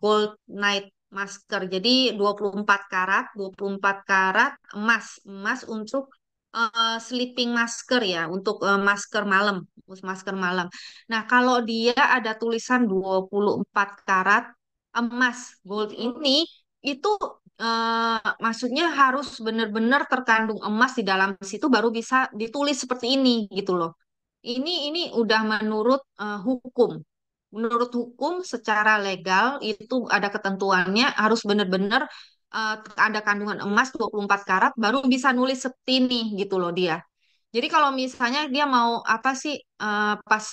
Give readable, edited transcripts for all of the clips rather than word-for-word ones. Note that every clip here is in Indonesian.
gold night masker. Jadi 24 karat, 24 karat emas, emas untuk sleeping masker ya, untuk masker malam, masker malam. Nah, kalau dia ada tulisan 24 karat emas gold ini itu maksudnya harus benar-benar terkandung emas di dalam situ baru bisa ditulis seperti ini gitu loh. Ini udah menurut hukum. Menurut hukum secara legal itu ada ketentuannya harus benar-benar ada kandungan emas 24 karat baru bisa nulis seperti ini gitu loh dia. Jadi kalau misalnya dia mau apa sih pas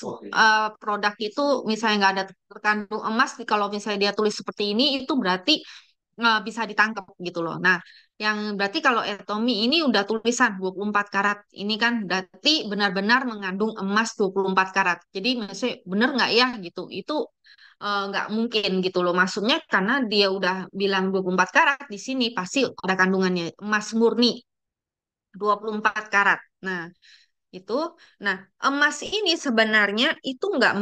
produk itu misalnya nggak ada terkandung emas, kalau misalnya dia tulis seperti ini itu berarti bisa ditangkap gitu loh. Nah, yang berarti kalau Etomi ini udah tulisan 24 karat. Ini kan berarti benar-benar mengandung emas 24 karat. Jadi maksudnya benar nggak ya gitu. Itu nggak mungkin gitu loh. Maksudnya karena dia udah bilang 24 karat di sini pasti ada kandungannya emas murni 24 karat. Nah, itu. Nah, emas ini sebenarnya itu nggak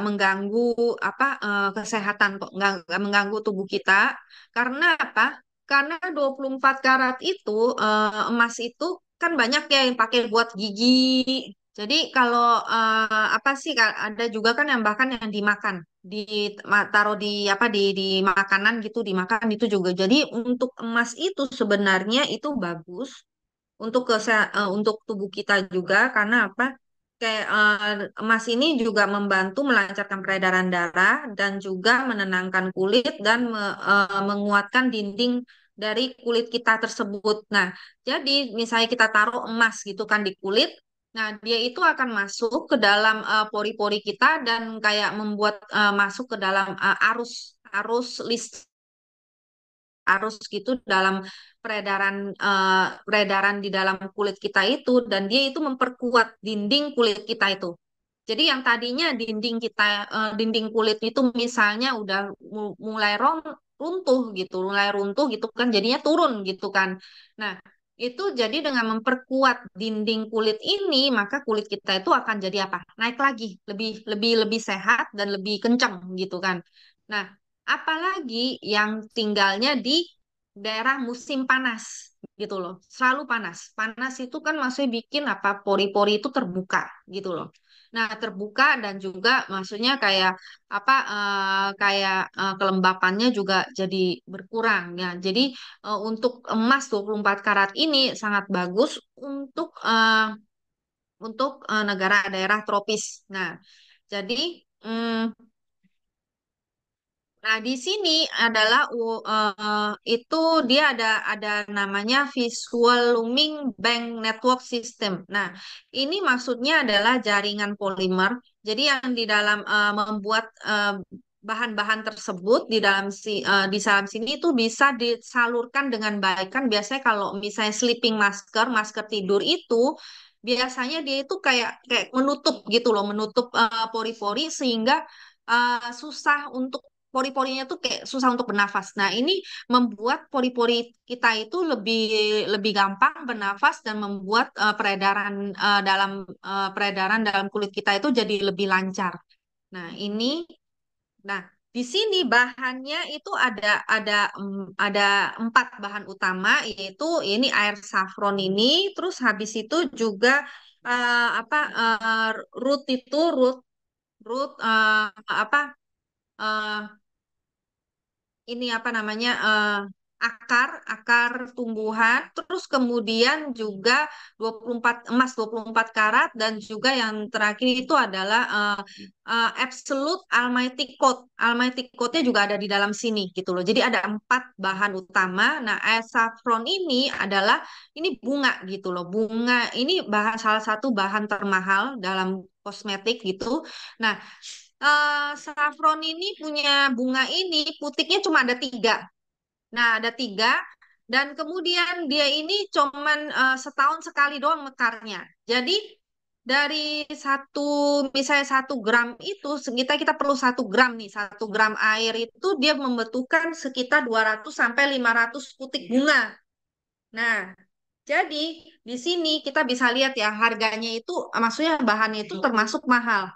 mengganggu apa kesehatan kok, nggak mengganggu tubuh kita. Karena apa? Karena 24 karat itu emas itu kan banyak ya yang pakai buat gigi. Jadi kalau apa sih ada juga kan yang bahkan yang dimakan taruh di apa di makanan gitu dimakan itu juga. Jadi untuk emas itu sebenarnya itu bagus untuk untuk tubuh kita juga karena apa? Kayak emas ini juga membantu melancarkan peredaran darah dan juga menenangkan kulit dan menguatkan dinding dari kulit kita tersebut. Nah, jadi misalnya kita taruh emas gitu kan di kulit, nah dia itu akan masuk ke dalam pori-pori kita dan kayak membuat masuk ke dalam arus arus listrik arus gitu dalam peredaran di dalam kulit kita itu dan dia itu memperkuat dinding kulit kita itu. Jadi yang tadinya dinding kulit itu misalnya udah mulai runtuh gitu, mulai runtuh gitu kan jadinya turun gitu kan. Nah, itu jadi dengan memperkuat dinding kulit ini maka kulit kita itu akan jadi apa? Naik lagi, lebih lebih lebih sehat dan lebih kencang gitu kan. Nah, apalagi yang tinggalnya di daerah musim panas gitu loh. Selalu panas. Panas itu kan maksudnya bikin apa pori-pori itu terbuka gitu loh. Nah, terbuka dan juga maksudnya kayak apa kayak kelembapannya juga jadi berkurang ya. Jadi untuk emas 24 karat ini sangat bagus untuk negara daerah tropis. Nah, jadi mm, nah, di sini adalah itu dia ada namanya Visual Looming Bank Network System. Nah, ini maksudnya adalah jaringan polimer. Jadi yang di dalam membuat bahan-bahan tersebut di dalam sini itu bisa disalurkan dengan baik. Kan biasanya kalau misalnya sleeping masker, masker tidur itu biasanya dia itu kayak kayak menutup gitu loh, menutup pori-pori sehingga susah untuk pori-porinya tuh kayak susah untuk bernafas. Nah, ini membuat pori-pori kita itu lebih lebih gampang bernafas dan membuat peredaran dalam kulit kita itu jadi lebih lancar. Nah, nah di sini bahannya itu ada 4 bahan utama yaitu ini air saffron ini, terus habis itu juga apa root itu root root apa eh, ini apa namanya akar akar tumbuhan terus kemudian juga 24 emas 24 karat dan juga yang terakhir itu adalah absolute almighty code. Almighty code-nya juga ada di dalam sini gitu loh. Jadi ada 4 bahan utama. Nah, air saffron ini adalah ini bunga gitu loh. Bunga ini salah satu bahan termahal dalam kosmetik gitu. Nah, saffron ini punya bunga ini putiknya cuma ada 3. Nah, ada 3 dan kemudian dia ini cuman setahun sekali doang mekarnya. Jadi dari misalnya 1 gram itu kita perlu 1 gram nih 1 gram air itu dia membutuhkan sekitar 200 sampai 500 putik bunga. Nah, jadi di sini kita bisa lihat ya harganya itu maksudnya bahannya itu termasuk mahal.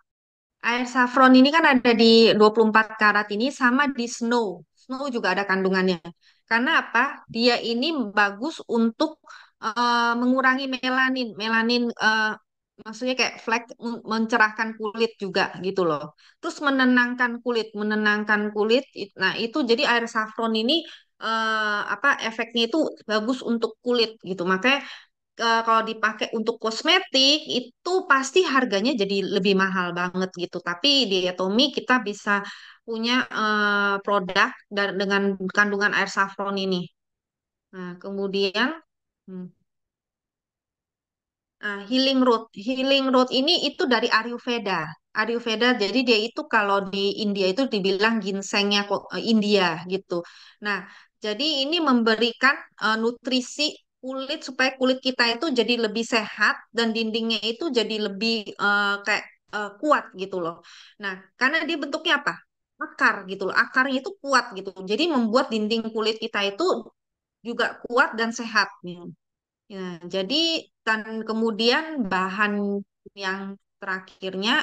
Air saffron ini kan ada di 24 karat ini sama di snow. Snow juga ada kandungannya. Karena apa? Dia ini bagus untuk mengurangi melanin. Melanin maksudnya kayak flek mencerahkan kulit juga gitu loh. Terus menenangkan kulit, menenangkan kulit. Nah, itu jadi air saffron ini apa efeknya itu bagus untuk kulit gitu. Makanya kalau dipakai untuk kosmetik itu pasti harganya jadi lebih mahal banget gitu. Tapi di Atomy kita bisa punya produk dengan kandungan air saffron ini. Nah, kemudian hmm, Healing Root ini itu dari Ayurveda. Ayurveda jadi dia itu kalau di India itu dibilang ginsengnya kok India gitu. Nah, jadi ini memberikan nutrisi kulit supaya kulit kita itu jadi lebih sehat dan dindingnya itu jadi lebih kayak kuat gitu loh. Nah, karena dia bentuknya apa? Akar gitu loh. Akarnya itu kuat gitu. Jadi membuat dinding kulit kita itu juga kuat dan sehat. Ya, jadi dan kemudian bahan yang terakhirnya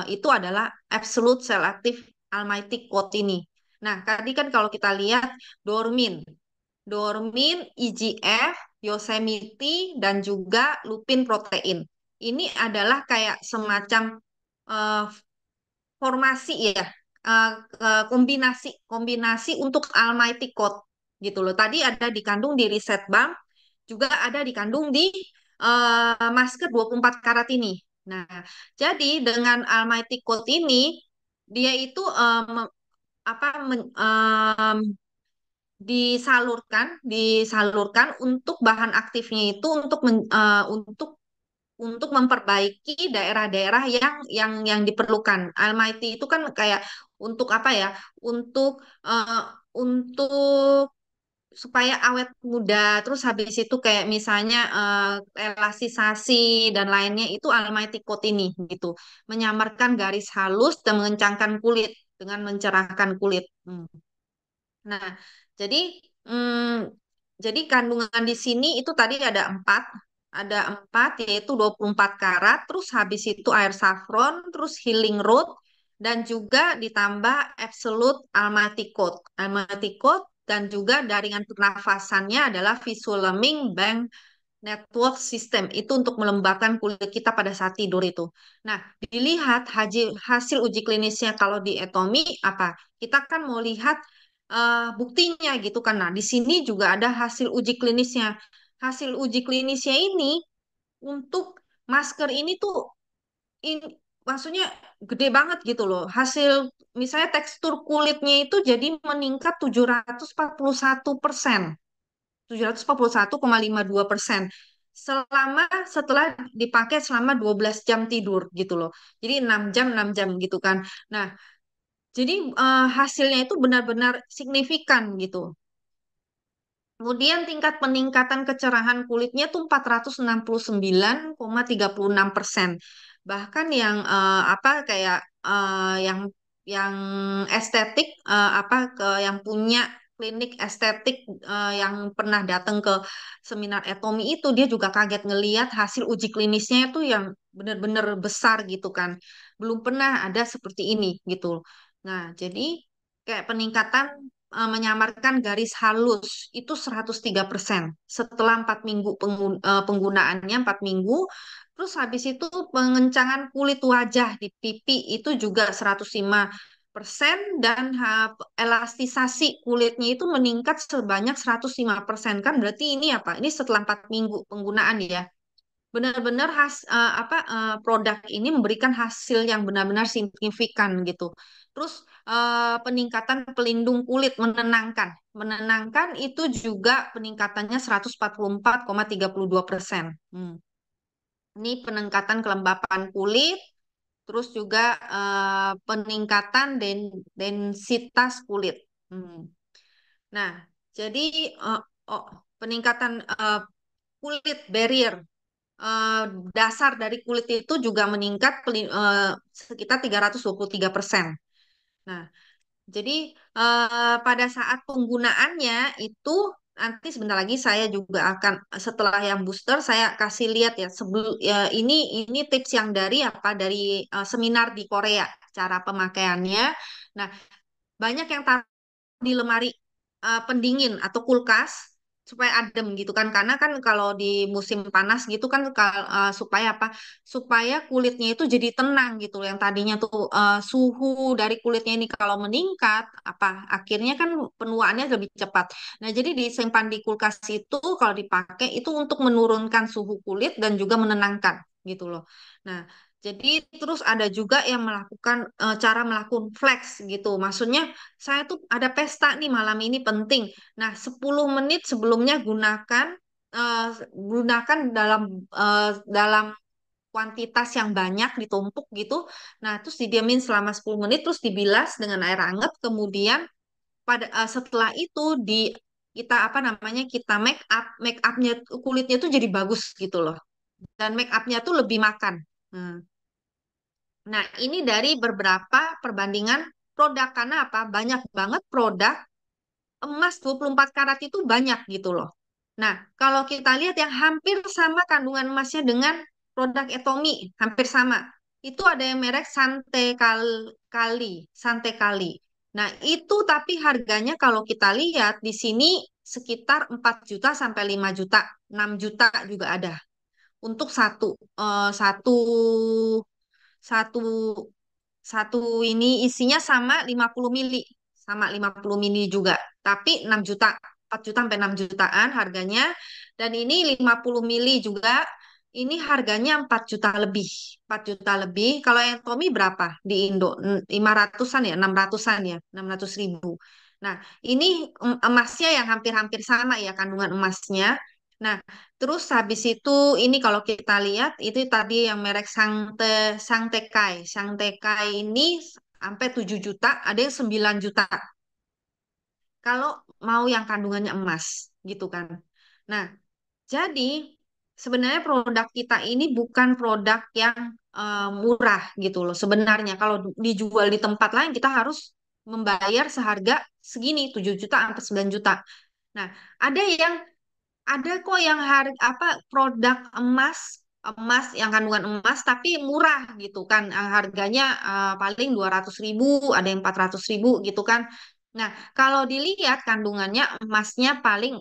itu adalah Absolute Selective Almighty Code ini. Nah, tadi kan kalau kita lihat Dormin, Dormin, EGF, Yosemite, dan juga lupin protein. Ini adalah kayak semacam eh, formasi ya, kombinasi kombinasi untuk Almighty Code gitu loh. Tadi ada dikandung di Reset Balm, juga ada dikandung di masker 24 karat ini. Nah, jadi dengan Almighty Code ini dia itu apa disalurkan untuk bahan aktifnya itu untuk memperbaiki daerah-daerah yang diperlukan. Almighty itu kan kayak untuk apa ya? Untuk supaya awet muda. Terus habis itu kayak misalnya elastisasi dan lainnya itu Almighty Coat ini gitu. Menyamarkan garis halus dan mengencangkan kulit dengan mencerahkan kulit. Nah, jadi hmm, jadi kandungan di sini itu tadi ada empat yaitu 24 karat, terus habis itu air saffron, terus healing root, dan juga ditambah absolute almaty coat. Almaty coat dan juga jaringan pernafasannya adalah Visulaming Bank Network System. Itu untuk melembabkan kulit kita pada saat tidur itu. Nah, dilihat hasil uji klinisnya kalau di Atomy apa? Kita kan mau lihat buktinya gitu kan. Nah, di sini juga ada hasil uji klinisnya. Hasil uji klinisnya ini untuk masker ini tuh maksudnya gede banget gitu loh. Hasil misalnya tekstur kulitnya itu jadi meningkat 741%. 741,52% setelah dipakai selama 12 jam tidur gitu loh. Jadi 6 jam gitu kan. Nah, jadi hasilnya itu benar-benar signifikan gitu. Kemudian tingkat peningkatan kecerahan kulitnya tuh 469,36%. Bahkan yang apa kayak yang estetik apa yang punya klinik estetik yang pernah datang ke seminar Atomy itu dia juga kaget ngeliat hasil uji klinisnya itu yang benar-benar besar gitu kan. Belum pernah ada seperti ini gitu. Nah, jadi kayak peningkatan menyamarkan garis halus itu 103% setelah 4 minggu penggunaannya 4 minggu. Terus habis itu pengencangan kulit wajah di pipi itu juga 105% dan elastisasi kulitnya itu meningkat sebanyak 105%. Kan berarti ini apa? Ini setelah 4 minggu penggunaan ya. Benar-benar produk ini memberikan hasil yang benar-benar signifikan gitu. Terus peningkatan pelindung kulit menenangkan. Menenangkan itu juga peningkatannya 144,32%. Ini peningkatan kelembapan kulit, terus juga peningkatan densitas kulit. Hmm. Nah, jadi eh, oh, peningkatan kulit barrier eh, dasar dari kulit itu juga meningkat sekitar 323%. Nah, jadi pada saat penggunaannya itu nanti sebentar lagi saya juga akan setelah yang booster saya kasih lihat ya sebelum ya ini tips yang dari apa dari seminar di Korea cara pemakaiannya. Nah, banyak yang taruh di lemari pendingin atau kulkas supaya adem gitu kan karena kan kalau di musim panas gitu kan supaya apa supaya kulitnya itu jadi tenang gitu yang tadinya tuh suhu dari kulitnya ini kalau meningkat apa akhirnya kan penuaannya lebih cepat. Nah, jadi disimpan di kulkas itu kalau dipakai itu untuk menurunkan suhu kulit dan juga menenangkan gitu loh. Nah, jadi terus ada juga yang melakukan cara melakukan flex gitu. Maksudnya saya tuh ada pesta nih malam ini penting. Nah, 10 menit sebelumnya eh, gunakan dalam kuantitas yang banyak ditumpuk gitu. Nah, terus didiamin selama 10 menit terus dibilas dengan air hangat. Kemudian setelah itu kita apa namanya? Kita make upnya kulitnya tuh jadi bagus gitu loh. Dan make upnya tuh lebih makan. Nah, nah, ini dari beberapa perbandingan produk karena apa? Banyak banget produk emas 24 karat itu banyak gitu loh. Nah, kalau kita lihat yang hampir sama kandungan emasnya dengan produk Etomi, hampir sama. Itu ada yang merek Sante Kali. Nah, itu tapi harganya kalau kita lihat di sini sekitar 4 juta sampai 5 juta, 6 juta juga ada. Untuk satu satu satu ini isinya sama 50 mili. Sama 50 mili juga. Tapi 6 juta. 4 juta sampai 6 jutaan harganya. Dan ini 50 mili juga. Ini harganya 4 juta lebih. 4 juta lebih. Kalau yang Tommy berapa di Indo? 500-an ya? 600-an ya? 600.000. Nah, ini emasnya yang hampir-hampir sama ya kandungan emasnya. Nah, terus habis itu ini kalau kita lihat itu tadi yang merek Sangtekai. Sangtekai ini sampai 7 juta, ada yang 9 juta. Kalau mau yang kandungannya emas gitu kan. Nah, jadi sebenarnya produk kita ini bukan produk yang murah gitu loh. Sebenarnya kalau dijual di tempat lain kita harus membayar seharga segini 7 juta sampai 9 juta. Nah, ada yang ada kok yang harga apa produk emas emas yang kandungan emas tapi murah gitu kan. Harganya paling 200.000 ada yang 400.000 gitu kan. Nah, kalau dilihat kandungannya emasnya paling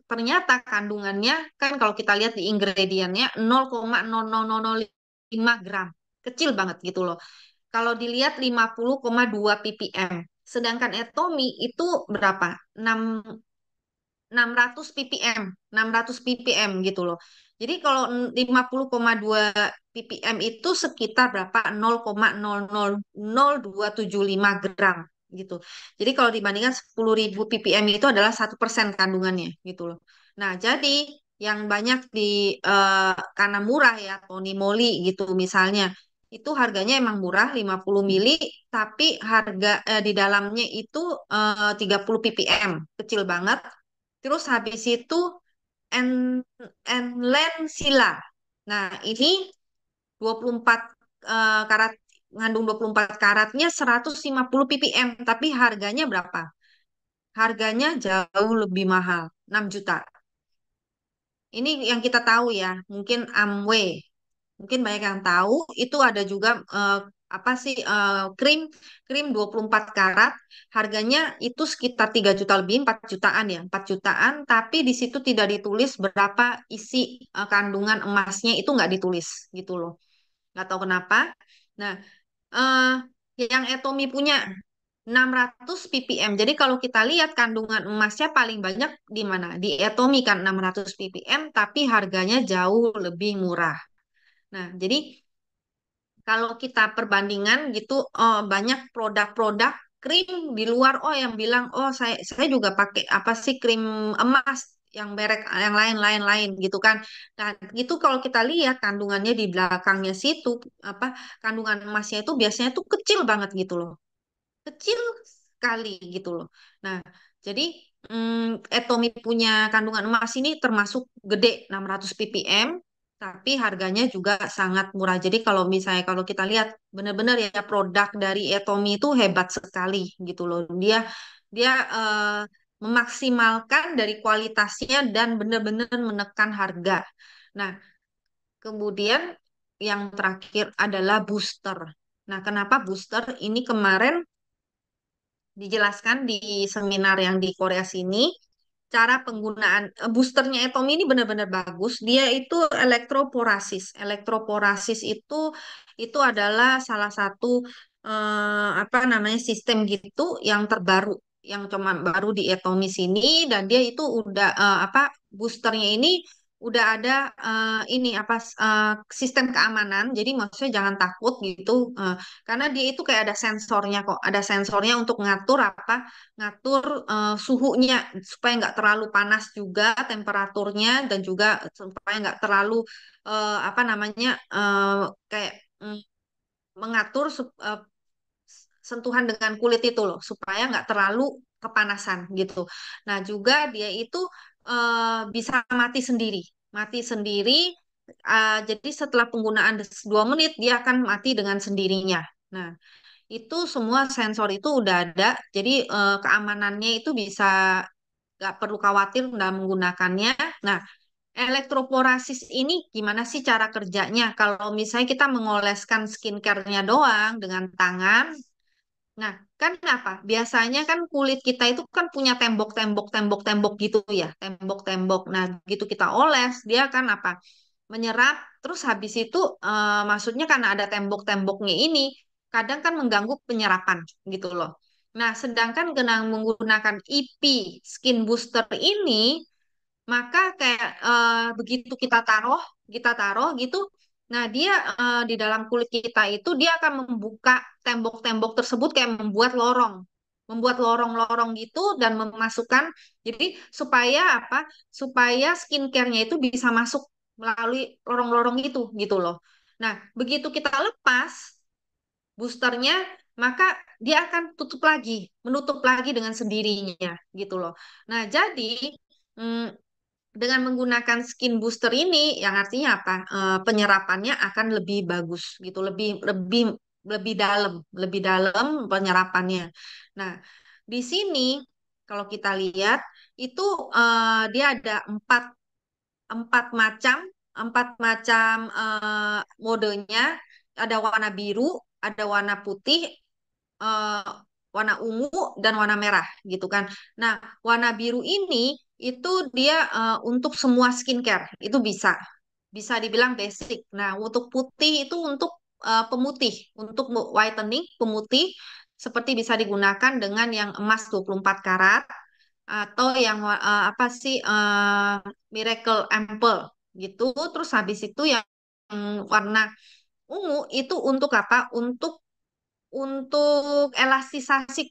ternyata kandungannya kan kalau kita lihat di ingredientnya 0,00005 gram, kecil banget gitu loh. Kalau dilihat 50,2 ppm, sedangkan Etomi itu berapa? 600 ppm, 600 ppm gitu loh. Jadi kalau 50,2 ppm itu sekitar berapa? 0,000275 gram gitu. Jadi kalau dibandingkan 10.000 ppm itu adalah 1% kandungannya gitu loh. Nah, jadi yang banyak karena murah ya, Tony Moly gitu misalnya. Itu harganya emang murah 50 mili, tapi harga di dalamnya itu 30 ppm, kecil banget. Terus habis itu en Enlensila. Nah, ini 24 karat mengandung 24 karatnya 150 ppm, tapi harganya berapa? Harganya jauh lebih mahal, 6 juta. Ini yang kita tahu ya, mungkin Amway. Mungkin banyak yang tahu itu ada juga apa sih krim krim 24 karat harganya itu sekitar 3 juta lebih 4 jutaan ya 4 jutaan tapi di situ tidak ditulis berapa isi kandungan emasnya itu nggak ditulis gitu loh nggak tahu kenapa. Nah, eh yang Etomi punya 600 ppm. Jadi kalau kita lihat kandungan emasnya paling banyak di mana? Di Etomi kan 600 ppm tapi harganya jauh lebih murah. Nah, jadi kalau kita perbandingan gitu, oh, banyak produk-produk krim di luar, oh yang bilang, oh saya juga pakai apa sih krim emas yang merek yang lain-lain gitu kan. Nah, itu kalau kita lihat kandungannya di belakangnya situ, apa kandungan emasnya itu biasanya tuh kecil banget gitu loh, kecil sekali gitu loh. Nah, jadi Etomi punya kandungan emas ini termasuk gede 600 ppm, tapi harganya juga sangat murah. Jadi kalau misalnya kalau kita lihat benar-benar ya produk dari Etomi itu hebat sekali gitu loh. Dia dia memaksimalkan dari kualitasnya dan benar-benar menekan harga. Nah, kemudian yang terakhir adalah booster. Nah, kenapa booster? Ini kemarin dijelaskan di seminar yang di Korea sini, cara penggunaan boosternya Etomi ini benar-benar bagus. Dia itu elektroporasis. Elektroporasis itu adalah salah satu apa namanya sistem gitu yang terbaru, yang cuma baru di Etomi sini dan dia itu udah apa boosternya ini udah ada ini apa sistem keamanan. Jadi maksudnya jangan takut gitu. Karena dia itu kayak ada sensornya kok, ada sensornya untuk ngatur apa, ngatur suhunya supaya nggak terlalu panas juga temperaturnya dan juga supaya nggak terlalu apa namanya kayak mm, mengatur sentuhan dengan kulit itu loh supaya nggak terlalu kepanasan gitu. Nah juga dia itu bisa mati sendiri. Jadi setelah penggunaan 2 menit dia akan mati dengan sendirinya. Nah itu semua sensor itu udah ada, jadi keamanannya itu bisa nggak perlu khawatir dalam menggunakannya. Nah, elektroporasis ini gimana sih cara kerjanya? Kalau misalnya kita mengoleskan skincare-nya doang dengan tangan, nah kan apa? Biasanya kan kulit kita itu kan punya tembok-tembok gitu ya, tembok-tembok. Nah, gitu kita oles, dia kan apa? Menyerap, terus habis itu maksudnya karena ada tembok-temboknya ini, kadang kan mengganggu penyerapan gitu loh. Nah, sedangkan dengan menggunakan EP Skin Booster ini, maka kayak begitu kita taruh gitu, nah dia di dalam kulit kita itu dia akan membuka tembok-tembok tersebut kayak membuat lorong-lorong gitu dan memasukkan, jadi supaya apa? Supaya skincare-nya itu bisa masuk melalui lorong-lorong itu gitu loh. Nah, begitu kita lepas boosternya, maka dia akan menutup lagi dengan sendirinya gitu loh. Nah, jadi mm, dengan menggunakan skin booster ini, yang artinya apa? Penyerapannya akan lebih bagus gitu, lebih dalam penyerapannya. Nah, di sini kalau kita lihat itu dia ada empat macam empat macam modenya. Ada warna biru, ada warna putih, eh, warna ungu dan warna merah gitu kan. Nah, warna biru ini itu dia untuk semua skincare itu bisa dibilang basic. Nah, untuk putih itu untuk pemutih, untuk whitening, pemutih seperti bisa digunakan dengan yang emas 24 karat atau yang apa sih Miracle Ample gitu. Terus habis itu yang warna ungu itu untuk apa? Untuk elastisasi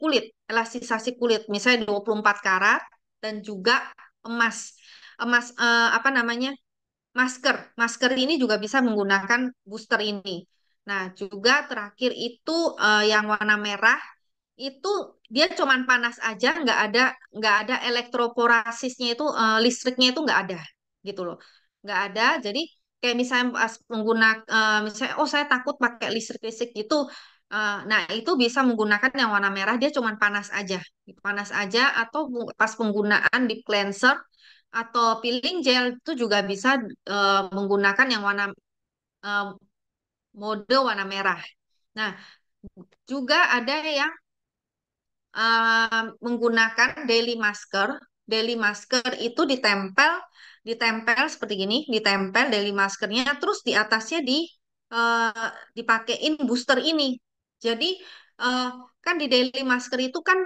kulit, misalnya 24 karat dan juga emas. Emas apa namanya? Masker ini juga bisa menggunakan booster ini. Nah, juga terakhir itu yang warna merah itu dia cuman panas aja, nggak ada elektroporasisnya itu listriknya itu nggak ada gitu loh, nggak ada. Jadi kayak misalnya pas pengguna misalnya oh saya takut pakai listrik-listrik gitu, nah itu bisa menggunakan yang warna merah, dia cuman panas aja atau pas penggunaan di cleanser atau peeling gel itu juga bisa menggunakan yang eh, mode warna merah. Nah juga ada yang menggunakan daily masker. Daily masker itu ditempel seperti gini, ditempel daily maskernya, terus di atasnya dipakein booster ini. Jadi eh, kan di daily masker itu kan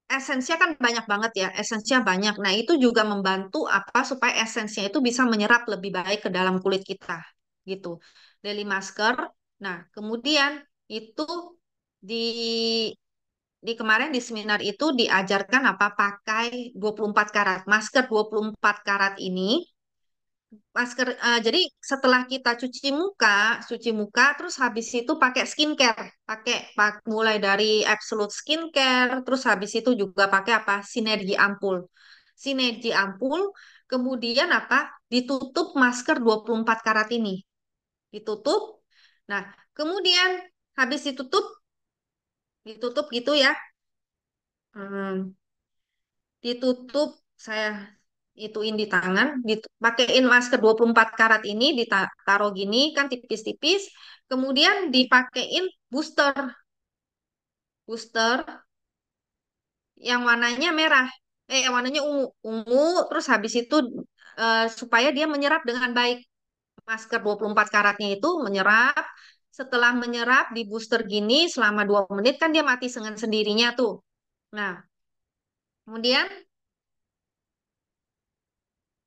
esensinya kan banyak banget ya, esensinya banyak. Nah itu juga membantu apa supaya esensinya itu bisa menyerap lebih baik ke dalam kulit kita, gitu. Daily masker. Nah kemudian itu di kemarin di seminar itu diajarkan apa pakai 24 karat. Masker 24 karat ini jadi setelah kita cuci muka terus habis itu pakai skincare, mulai dari Absolute Skincare, terus habis itu juga pakai apa? Sinergi ampul. Sinergi ampul, kemudian apa? Ditutup masker 24 karat ini. Ditutup. Nah, kemudian habis ditutup gitu ya. Hmm. ditutup, saya ituin di tangan, pakein masker 24 karat ini, ditaruh gini kan tipis-tipis, kemudian dipakein booster, booster yang warnanya merah, yang warnanya ungu, ungu, terus habis itu supaya dia menyerap dengan baik. Masker 24 karatnya itu menyerap, setelah menyerap di booster gini selama 2 menit kan dia mati dengan sendirinya tuh. Nah, kemudian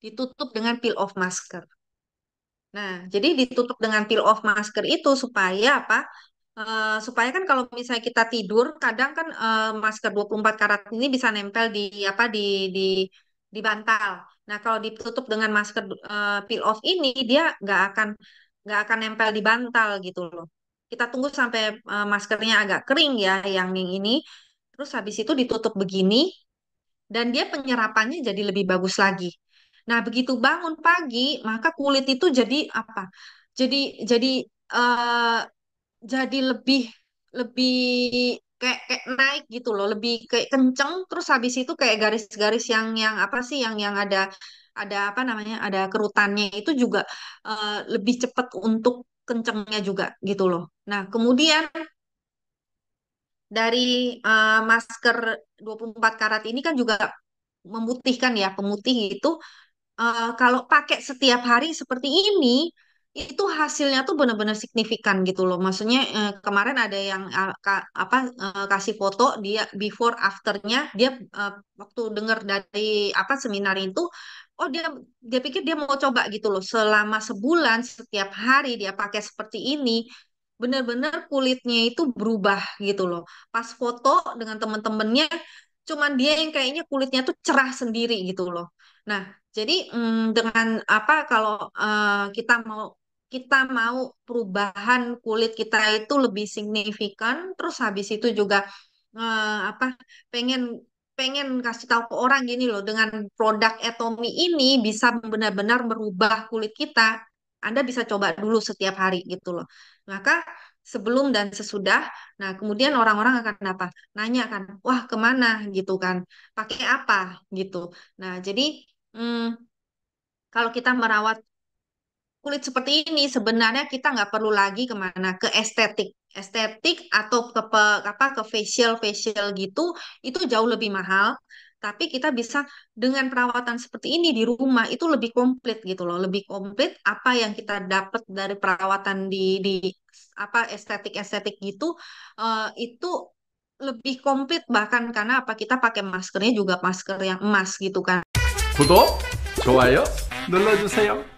ditutup dengan peel off masker. Nah, jadi ditutup dengan peel off masker itu supaya apa? Supaya kan kalau misalnya kita tidur, kadang kan masker 24 karat ini bisa nempel di apa di bantal. Nah, kalau ditutup dengan masker peel off ini, dia nggak akan nempel di bantal gitu loh. Kita tunggu sampai maskernya agak kering ya, yang ini. Terus habis itu ditutup begini, dan dia penyerapannya jadi lebih bagus lagi. Nah, begitu bangun pagi, maka kulit itu jadi apa? Jadi jadi eh, jadi lebih lebih kayak naik gitu loh, lebih kayak kenceng. Terus habis itu kayak garis-garis yang apa sih, yang ada apa namanya, ada kerutannya itu juga lebih cepat untuk kencengnya juga gitu loh. Nah, kemudian dari masker 24 karat ini kan juga memutihkan ya, pemutih itu kalau pakai setiap hari seperti ini, itu hasilnya tuh benar-benar signifikan gitu loh. Maksudnya kemarin ada yang kasih foto dia before afternya, dia waktu dengar dari apa seminar itu, oh dia dia pikir dia mau coba gitu loh. Selama sebulan setiap hari dia pakai seperti ini, benar-benar kulitnya itu berubah gitu loh. Pas foto dengan teman-temannya, cuman dia yang kayaknya kulitnya tuh cerah sendiri gitu loh. Nah, jadi dengan apa kalau kita mau perubahan kulit kita itu lebih signifikan, terus habis itu juga apa pengen pengen kasih tahu ke orang gini loh, dengan produk Atomy ini bisa benar-benar merubah kulit kita. Anda bisa coba dulu setiap hari gitu loh. Maka sebelum dan sesudah, nah kemudian orang-orang akan apa? Nanya kan, wah kemana gitu kan? Pakai apa gitu. Nah, jadi hmm, kalau kita merawat kulit seperti ini, sebenarnya kita nggak perlu lagi kemana, ke estetik. Estetik atau ke facial facial gitu, itu jauh lebih mahal. Tapi kita bisa dengan perawatan seperti ini di rumah itu lebih komplit gitu loh, lebih komplit apa yang kita dapat dari perawatan di apa estetik gitu, itu lebih komplit bahkan karena apa kita pakai maskernya juga masker yang emas gitu kan. 구독, 좋아요 눌러주세요.